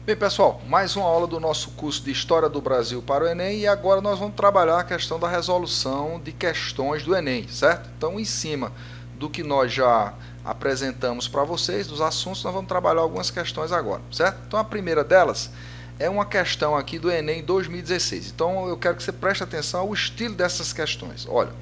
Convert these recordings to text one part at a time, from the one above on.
Bem, pessoal, mais uma aula do nosso curso de História do Brasil para o Enem e agora nós vamos trabalhar a questão da resolução de questões do Enem, certo? Então, em cima do que nós já apresentamos para vocês, dos assuntos, nós vamos trabalhar algumas questões agora, certo? Então, a primeira delas é uma questão aqui do Enem 2016. Então, eu quero que você preste atenção ao estilo dessas questões. Olha,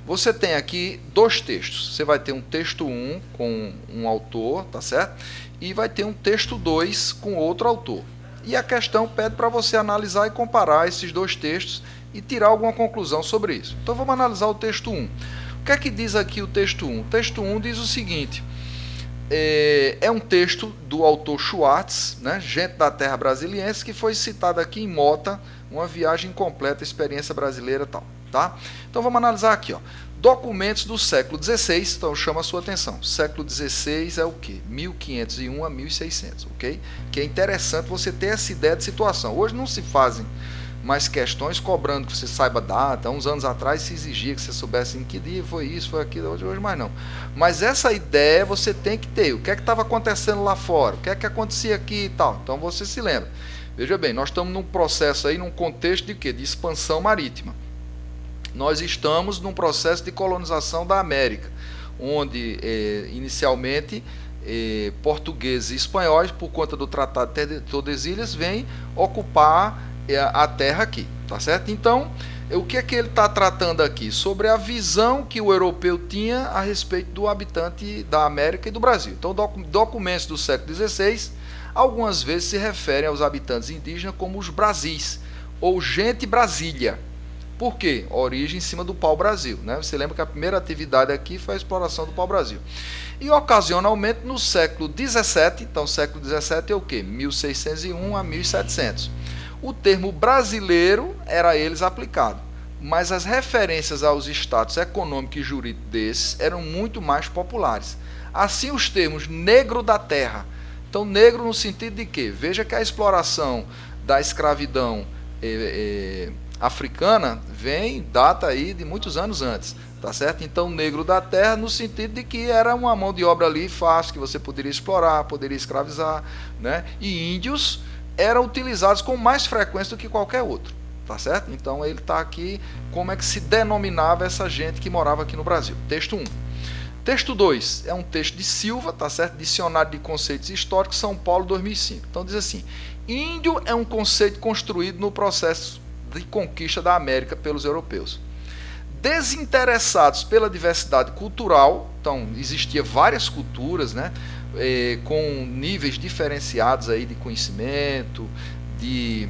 você tem aqui dois textos. Você vai ter um texto 1 com um autor, tá certo? E vai ter um texto 2 com outro autor. E a questão pede para você analisar e comparar esses dois textos e tirar alguma conclusão sobre isso. Então vamos analisar o texto 1. O que é que diz aqui o texto 1? O texto 1 diz o seguinte: é um texto do autor Schwartz, né, Gente da Terra Brasiliense, que foi citado aqui em Mota, uma viagem completa, experiência brasileira e tal. Tá? Então vamos analisar aqui, ó. Documentos do século XVI, então chama a sua atenção. Século XVI é o quê? 1501 a 1600, ok? Que é interessante você ter essa ideia de situação. Hoje não se fazem mais questões cobrando que você saiba data. Há uns anos atrás se exigia que você soubesse em que dia foi isso, foi aquilo, hoje mais não. Mas essa ideia você tem que ter. O que é que estava acontecendo lá fora? O que é que acontecia aqui e tal? Então você se lembra. Veja bem, nós estamos num processo aí, num contexto de quê? De expansão marítima. Nós estamos num processo de colonização da América, onde inicialmente portugueses e espanhóis, por conta do Tratado de Tordesilhas, vêm ocupar a terra aqui, tá certo? Então, o que é que ele está tratando aqui? Sobre a visão que o europeu tinha a respeito do habitante da América e do Brasil. Então, documentos do século XVI, algumas vezes se referem aos habitantes indígenas como os Brasis, ou gente Brasília. Por quê? Origem em cima do pau-brasil. Né? Você lembra que a primeira atividade aqui foi a exploração do pau-brasil. E ocasionalmente no século XVII, então século XVII é o quê? 1601 a 1700. O termo brasileiro era a eles aplicado, mas as referências aos status econômico e jurídico desses eram muito mais populares. Assim os termos negro da terra. Então negro no sentido de quê? Veja que a exploração da escravidão africana data aí de muitos anos antes, tá certo? Então negro da terra no sentido de que era uma mão de obra ali fácil, que você poderia explorar, poderia escravizar, né? E índios eram utilizados com mais frequência do que qualquer outro, tá certo? Então ele está aqui como é que se denominava essa gente que morava aqui no Brasil. Texto 1. Texto 2 é um texto de Silva, tá certo? Dicionário de Conceitos Históricos, São Paulo, 2005. Então diz assim: índio é um conceito construído no processo de conquista da América pelos europeus. Desinteressados pela diversidade cultural, então existia várias culturas, né, com níveis diferenciados aí de conhecimento, de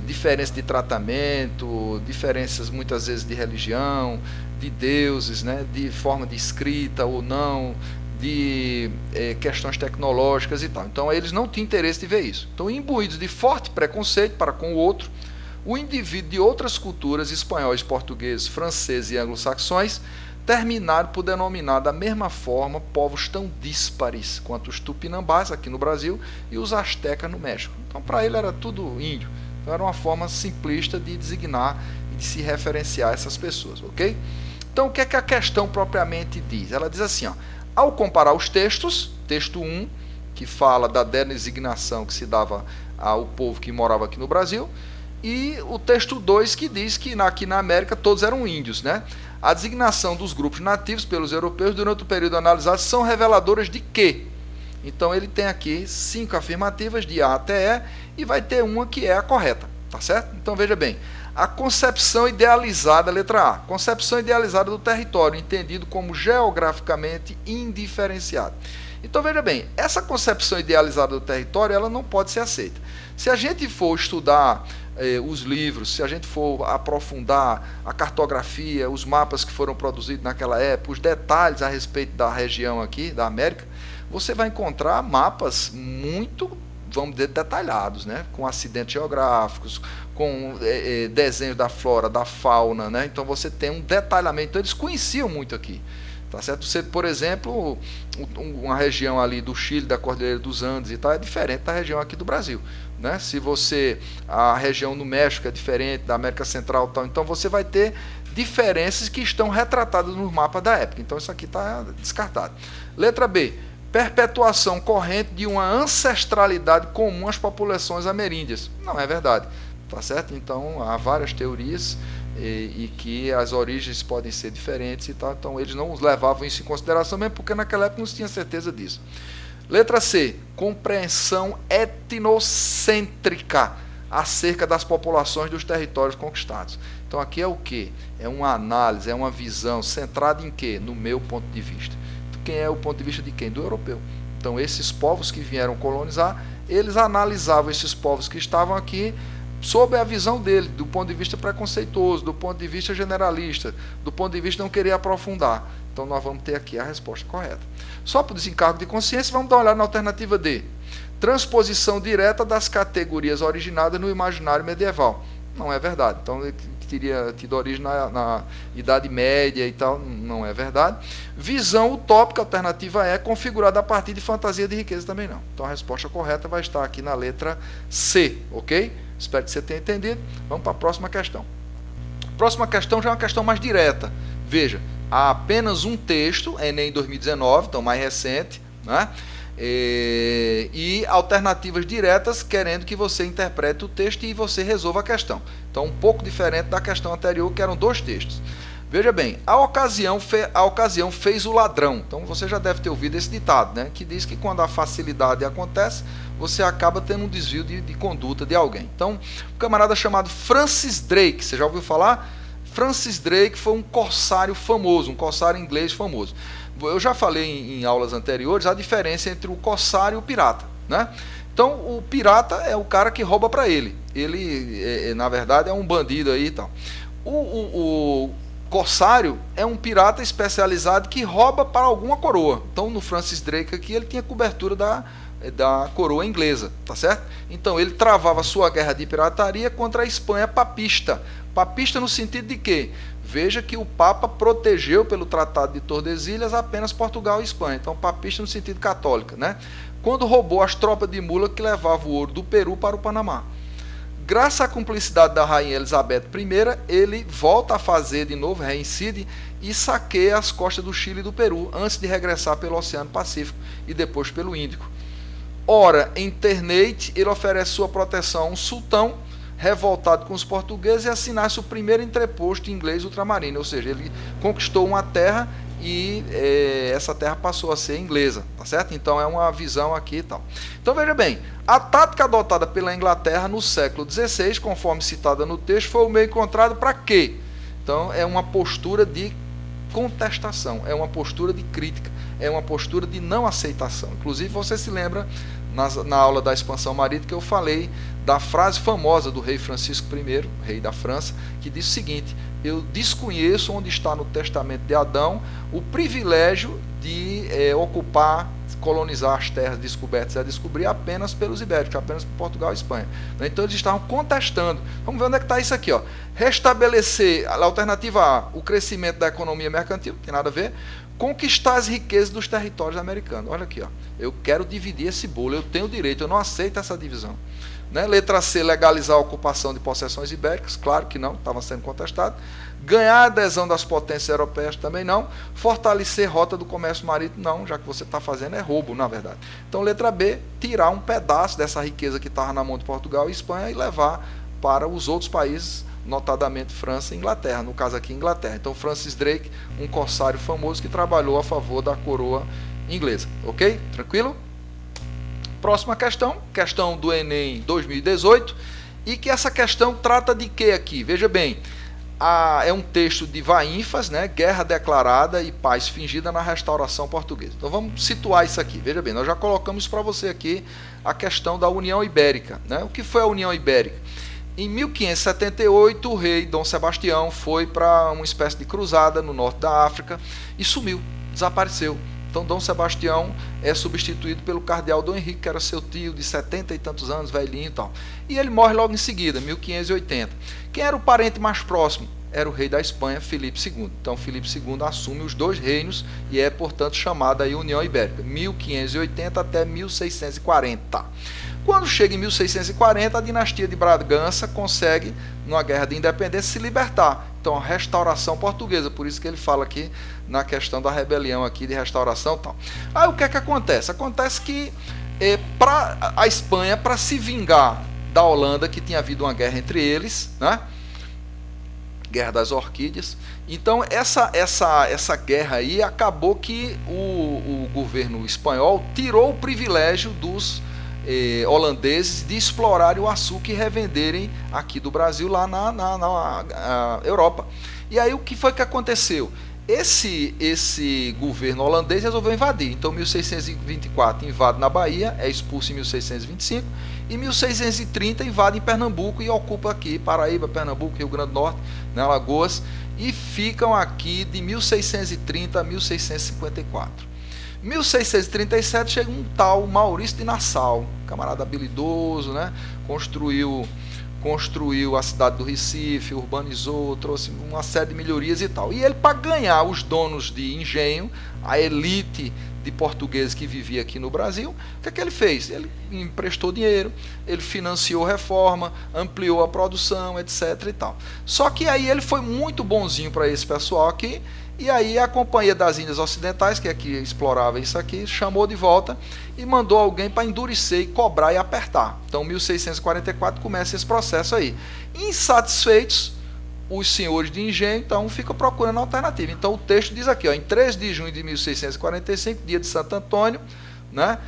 diferença de tratamento, diferenças muitas vezes de religião, de deuses, né, de forma de escrita ou não, de questões tecnológicas e tal. Então eles não tinham interesse de ver isso. Então, imbuídos de forte preconceito para com o outro, o indivíduo de outras culturas, espanhóis, portugueses, franceses e anglo-saxões, terminaram por denominar da mesma forma povos tão díspares quanto os tupinambás aqui no Brasil e os astecas no México. Então, para ele era tudo índio. Então, era uma forma simplista de designar e de se referenciar essas pessoas, ok? Então, o que é que a questão propriamente diz? Ela diz assim, ó: ao comparar os textos, texto 1, que fala da designação que se dava ao povo que morava aqui no Brasil, e o texto 2 que diz que aqui na América todos eram índios, né? A designação dos grupos nativos pelos europeus durante o período analisado são reveladoras de quê? Então ele tem aqui 5 afirmativas de A até E e vai ter uma que é a correta, tá certo? Então veja bem, a concepção idealizada, letra A, concepção idealizada do território, entendido como geograficamente indiferenciado. Então veja bem, essa concepção idealizada do território, ela não pode ser aceita. Se a gente for estudar os livros, se a gente for aprofundar a cartografia, os mapas que foram produzidos naquela época, os detalhes a respeito da região aqui, da América, você vai encontrar mapas muito, vamos dizer, detalhados, né? Com acidentes geográficos, com desenhos da flora, da fauna, né? Então você tem um detalhamento. Então eles conheciam muito aqui. Tá certo? Você, por exemplo, uma região ali do Chile, da Cordilheira dos Andes e tal, é diferente da região aqui do Brasil. Né? Se você, a região no México é diferente, da América Central, tal, então você vai ter diferenças que estão retratadas nos mapas da época. Então isso aqui está descartado. Letra B. perpetuação corrente de uma ancestralidade comum às populações ameríndias. Não é verdade, tá certo? Então há várias teorias e que as origens podem ser diferentes e tal, então eles não levavam isso em consideração, mesmo porque naquela época não se tinha certeza disso. Letra C, compreensão etnocêntrica acerca das populações dos territórios conquistados. Então aqui é o que? É uma análise, é uma visão centrada em quê? No meu ponto de vista. Quem é o ponto de vista de quem? Do europeu. Então esses povos que vieram colonizar, eles analisavam esses povos que estavam aqui sob a visão dele, do ponto de vista preconceituoso, do ponto de vista generalista, do ponto de vista de não querer aprofundar. Então nós vamos ter aqui a resposta correta. Só por desencargo de consciência, vamos dar uma olhada na alternativa D. Transposição direta das categorias originadas no imaginário medieval. Não é verdade. Então ele teria tido origem na Idade Média e tal, não é verdade. Visão utópica, alternativa E, configurada a partir de fantasia de riqueza, também não. Então a resposta correta vai estar aqui na letra C, ok? Espero que você tenha entendido. Vamos para a próxima questão. Próxima questão já é uma questão mais direta. Veja, há apenas um texto, Enem 2019, então mais recente, né? E alternativas diretas querendo que você interprete o texto e você resolva a questão. Então um pouco diferente da questão anterior, que eram dois textos. Veja bem, a ocasião fez o ladrão. Então você já deve ter ouvido esse ditado, né? Que diz que quando a facilidade acontece, você acaba tendo um desvio de conduta de alguém. Então, um camarada chamado Francis Drake, você já ouviu falar? Francis Drake foi um corsário famoso, um corsário inglês famoso. Eu já falei em aulas anteriores a diferença entre o corsário e o pirata, né? Então, o pirata é o cara que rouba para ele. Ele, na verdade, é um bandido aí e tal. O corsário é um pirata especializado que rouba para alguma coroa. Então, no Francis Drake aqui, ele tinha cobertura da coroa inglesa, tá certo? Então, ele travava a sua guerra de pirataria contra a Espanha papista. Papista no sentido de quê? Veja que o Papa protegeu pelo Tratado de Tordesilhas apenas Portugal e Espanha. Então, papista no sentido católico, né? Quando roubou as tropas de mula que levavam o ouro do Peru para o Panamá. Graças à cumplicidade da rainha Elizabeth I, ele volta a fazer de novo, reincide e saqueia as costas do Chile e do Peru, antes de regressar pelo Oceano Pacífico e depois pelo Índico. Ora, em Ternate, ele oferece sua proteção a um sultão revoltado com os portugueses e assinasse o primeiro entreposto inglês ultramarino, ou seja, ele conquistou uma terra e essa terra passou a ser inglesa, tá certo? Então é uma visão aqui e tal. Então veja bem, a tática adotada pela Inglaterra no século XVI, conforme citada no texto, foi o meio encontrado para quê? Então é uma postura de contestação, é uma postura de crítica, é uma postura de não aceitação. Inclusive você se lembra na aula da expansão marítima que eu falei da frase famosa do rei Francisco I, rei da França, que diz o seguinte: eu desconheço onde está no testamento de Adão o privilégio de ocupar, colonizar as terras descobertas e a descobrir apenas pelos ibéricos, apenas por Portugal e Espanha. Então eles estavam contestando. Vamos ver onde é que está isso aqui, ó. Restabelecer, a alternativa A, o crescimento da economia mercantil, não tem nada a ver. Conquistar as riquezas dos territórios americanos. Olha aqui, ó. Eu quero dividir esse bolo, eu tenho direito, eu não aceito essa divisão. Né? Letra C, legalizar a ocupação de possessões ibéricas, claro que não, estava sendo contestado. Ganhar a adesão das potências europeias, também não. Fortalecer rota do comércio marítimo, não, já que você está fazendo é roubo, na verdade. Então, letra B, tirar um pedaço dessa riqueza que estava na mão de Portugal e Espanha e levar para os outros países, notadamente França e Inglaterra, no caso aqui Inglaterra. Então, Francis Drake, um corsário famoso que trabalhou a favor da coroa inglesa. Ok? Tranquilo? Próxima questão, questão do Enem 2018, e que essa questão trata de quê aqui? Veja bem, é um texto de Vaínfas, né? Guerra declarada e paz fingida na restauração portuguesa. Então vamos situar isso aqui. Veja bem, nós já colocamos para você aqui a questão da União Ibérica, né? O que foi a União Ibérica? Em 1578, o rei Dom Sebastião foi para uma espécie de cruzada no norte da África e sumiu, desapareceu. Então, Dom Sebastião é substituído pelo cardeal Dom Henrique, que era seu tio de 70 e tantos anos, velhinho e tal. E ele morre logo em seguida, 1580. Quem era o parente mais próximo? Era o rei da Espanha, Filipe II. Então, Filipe II assume os dois reinos e é, portanto, chamada aí União Ibérica, 1580 até 1640. Quando chega em 1640, a dinastia de Bragança consegue, numa guerra de independência, se libertar. então, restauração portuguesa, por isso que ele fala aqui na questão da rebelião aqui de restauração e tal. Aí o que é que acontece? Acontece que a Espanha, para se vingar da Holanda, que tinha havido uma guerra entre eles, né? Guerra das Orquídeas. Então essa guerra aí acabou que o governo espanhol tirou o privilégio dos holandeses de explorarem o açúcar e revenderem aqui do Brasil lá na Europa. E aí o que foi que aconteceu? Esse governo holandês resolveu invadir. Então, 1624 invade na Bahia, é expulso em 1625, e 1630 invade em Pernambuco e ocupa aqui Paraíba, Pernambuco, Rio Grande do Norte, né, Alagoas, e ficam aqui de 1630 a 1654. 1637 chega um tal Maurício de Nassau, camarada habilidoso, né, construiu a cidade do Recife, urbanizou, trouxe uma série de melhorias e tal. E ele, para ganhar os donos de engenho, a elite de portugueses que vivia aqui no Brasil, o que é que ele fez? Ele emprestou dinheiro, ele financiou reforma, ampliou a produção, etc. e tal. Só que aí ele foi muito bonzinho para esse pessoal aqui, e aí a Companhia das Índias Ocidentais, que aqui explorava isso aqui, chamou de volta e mandou alguém para endurecer e cobrar e apertar. Então, 1644 começa esse processo aí. Insatisfeitos, os senhores de engenho, então, ficam procurando alternativa. Então, o texto diz aqui, ó, em 3 de junho de 1645, dia de Santo Antônio, né,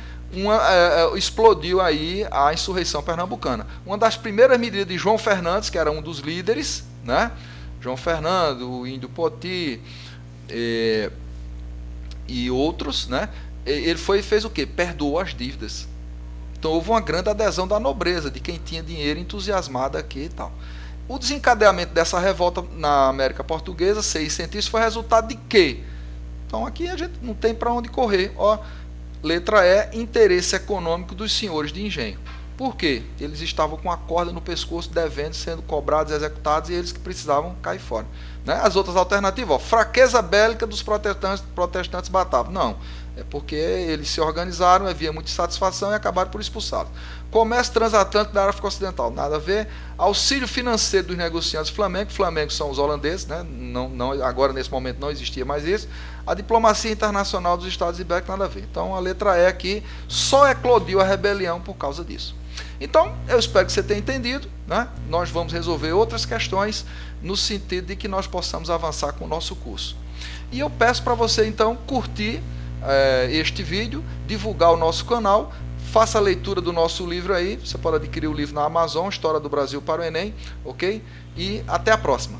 explodiu aí a insurreição pernambucana. Uma das primeiras medidas de João Fernandes, que era um dos líderes, né, João Fernando, o Índio Poti, e outros, né? Ele fez o quê? Perdoou as dívidas. Então houve uma grande adesão da nobreza, de quem tinha dinheiro entusiasmado aqui e tal. O desencadeamento dessa revolta na América Portuguesa, seiscentistas, foi resultado de quê? Então aqui a gente não tem para onde correr. Ó, letra E, interesse econômico dos senhores de engenho. Por quê? Eles estavam com a corda no pescoço, devendo, sendo cobrados, executados, e eles que precisavam cair fora. Né? As outras alternativas, ó, fraqueza bélica dos protestantes batavam. Não, é porque eles se organizaram, havia muita insatisfação e acabaram por expulsá-los. Comércio transatlântico da África Ocidental, nada a ver. Auxílio financeiro dos negociantes flamencos, flamencos são os holandeses, né? Agora nesse momento não existia mais isso. A diplomacia internacional dos Estados Ibéricos, nada a ver. Então a letra E aqui só eclodiu a rebelião por causa disso. Então, eu espero que você tenha entendido, né? Nós vamos resolver outras questões no sentido de que nós possamos avançar com o nosso curso. E eu peço para você, então, curtir este vídeo, divulgar o nosso canal, faça a leitura do nosso livro aí, você pode adquirir o livro na Amazon, História do Brasil para o Enem, ok? E até a próxima.